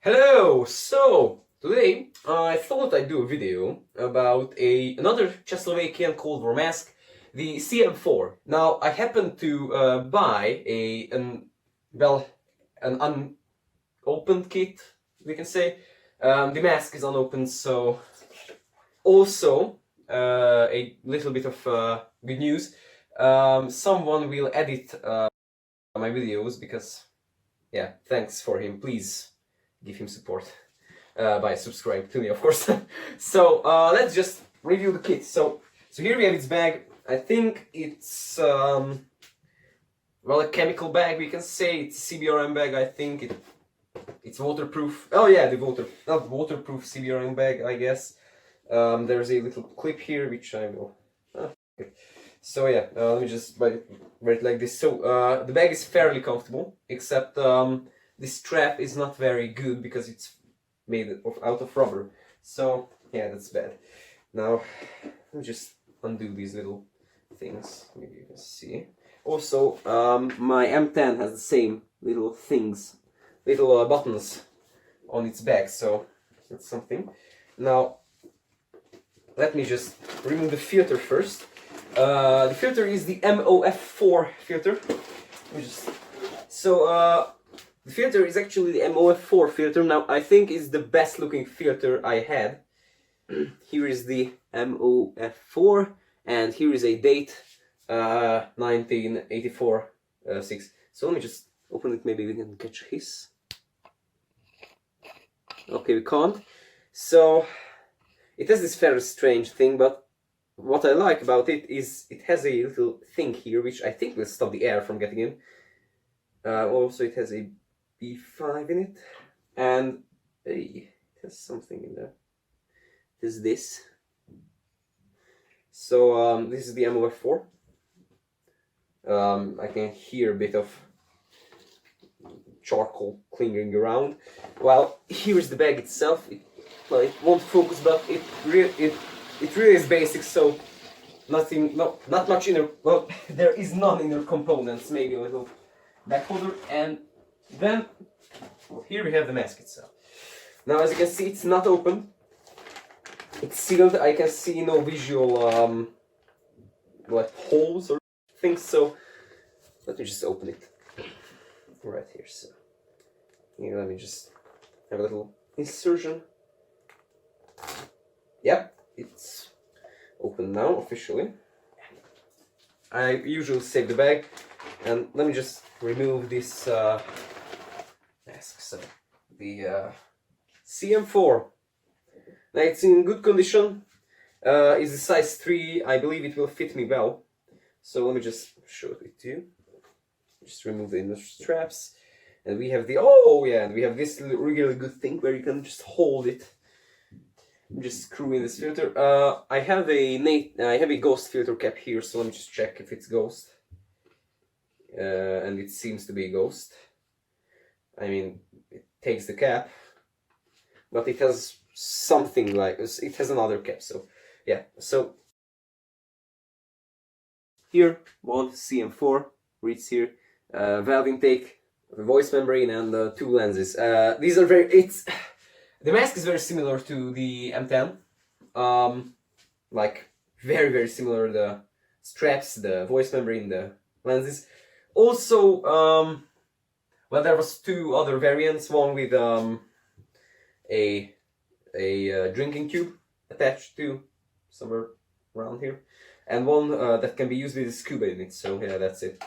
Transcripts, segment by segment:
Hello! So, today I thought I'd do a video about another Czechoslovakian Cold War mask, the CM4. Now, I happened to buy an unopened kit, we can say. The mask is unopened, so... Also, a little bit of good news. Someone will edit my videos because, yeah, thanks for him. Please give him support by subscribe to me, of course. So let's just review the kit. So here we have its bag. I think it's well, a chemical bag. We can say it's a CBRN bag. I think it's waterproof. Oh yeah, not waterproof CBRN bag, I guess. There's a little clip here which I will. Okay. So yeah, let me just write it like this. So the bag is fairly comfortable, except the strap is not very good because it's made out of rubber. So yeah, that's bad. Now let me just undo these little things. Maybe you can see. Also, my M10 has the same little things, little buttons on its back. So that's something. Now let me just remove the filter first. The filter is the MOF4 filter. The filter is actually the MOF4 filter. Now, I think it's the best looking filter I had. Here is the MOF4, and here is a date, 1984 6. So let me just open it, maybe we can catch a hiss. Okay, we can't. So, it has this very strange thing, but what I like about it is it has a little thing here, which I think will stop the air from getting in. Also, it has a B5 in it, and it has something in there. It is this. So this is the MOF4. I can hear a bit of charcoal clinging around. Well, here is the bag itself. Well, it won't focus, but it really is basic. So not much inner. Well, there is none inner components. Maybe a little back holder, and then well, here we have the mask itself. Now, as you can see, it's not open. It's sealed. I can see no visual like holes or things. So let me just open it right here. So here, let me just have a little insertion. Yep, it's open now officially. I usually save the bag, and let me just remove this mask. So the CM4. Now it's in good condition. It's a size 3. I believe it will fit me well. So let me just show it to you. Just remove the inner straps, and we have we have this really good thing where you can just hold it. Just screw in this filter. I have a ghost filter cap here, so let me just check if it's ghost. And it seems to be ghost. I mean, it takes the cap, but it has something like it has another cap. So yeah. So here, one CM4 reads here, valve intake, the voice membrane, and 2 lenses. These are the mask is very similar to the M10, like very similar. The straps, the voice membrane, the lenses. Also, well, there was 2 other variants. One with a drinking tube attached to somewhere around here, and one that can be used with a scuba in it. So yeah, that's it.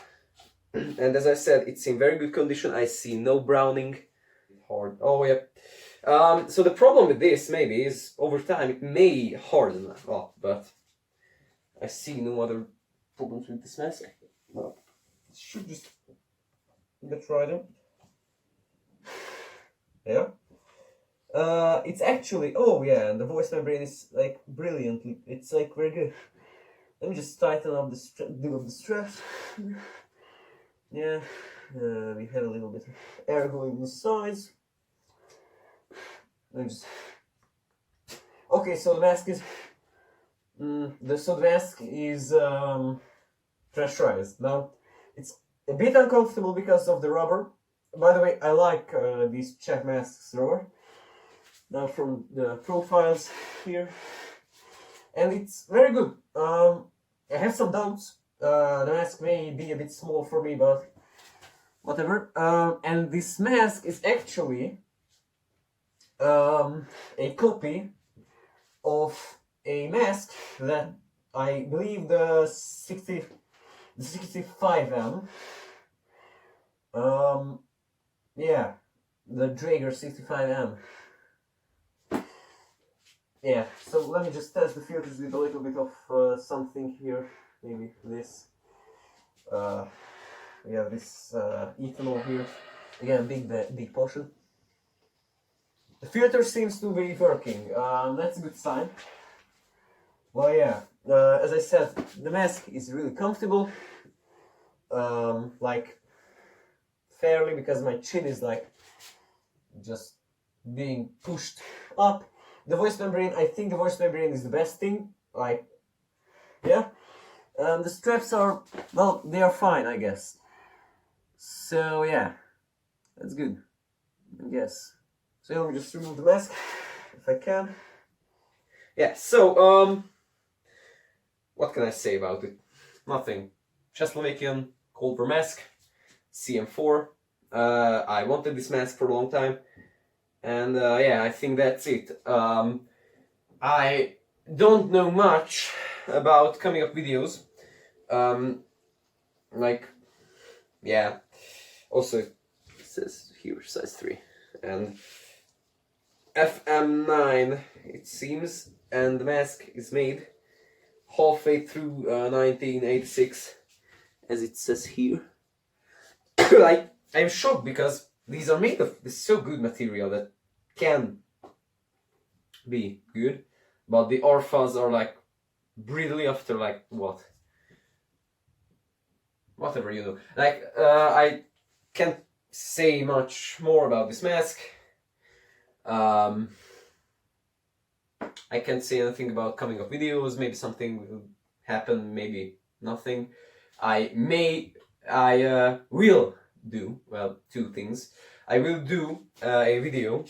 And as I said, it's in very good condition. I see no browning. Hard. Oh yeah. So the problem with this maybe is over time it may harden up, but I see no other problems with this mask. Well, it should just get right in. Yeah. It's actually, oh yeah, and the voice membrane is like brilliantly. It's like very good. Let me just tighten up the straps. Yeah. We have a little bit of air going on the sides. Okay, so the mask is pressurized. Now it's a bit uncomfortable because of the rubber, by the way, I like these Czech masks drawer. Now from the profiles here, and it's very good. I have some doubts. The mask may be a bit small for me, but whatever. And this mask is actually a copy of a mask that I believe the 65M. Yeah, the Draeger 65M. Yeah, so let me just test the filters with a little bit of something here. Maybe this. Yeah, this ethanol here. Again, big portion. The filter seems to be working. That's a good sign. Well, yeah. As I said, the mask is really comfortable. Like fairly, because my chin is like just being pushed up. The voice membrane, I think the voice membrane is the best thing. Like, yeah. The straps are, well, they are fine, I guess. So yeah, that's good, I guess. So let me just remove the mask, if I can. Yeah, so, what can I say about it? Nothing. Czechslovakian Cold War mask, CM4. I wanted this mask for a long time. And yeah, I think that's it. I don't know much about coming up videos. Like, yeah. Also, it says here size 3. And FM9, it seems. And the mask is made halfway through 1986, as it says here. I'm shocked because these are made of this so good material that can be good, but the orphas are like brittle after like what? Whatever, you know. Like I can't say much more about this mask. I can't say anything about coming up videos. Maybe something will happen, maybe nothing. I will do, well, two things. I will do a video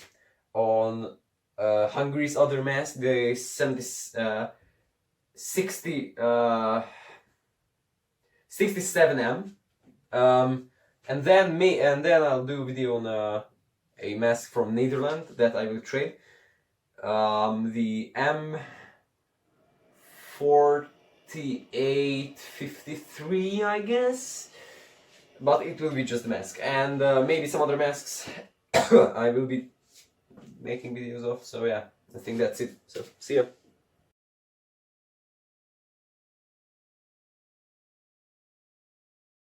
on Hungary's other mask, the 67M, and then I'll do a video on a mask from Netherlands that I will trade, the M4853, I guess. But it will be just a mask, and maybe some other masks I will be making videos of, so yeah, I think that's it, so see ya.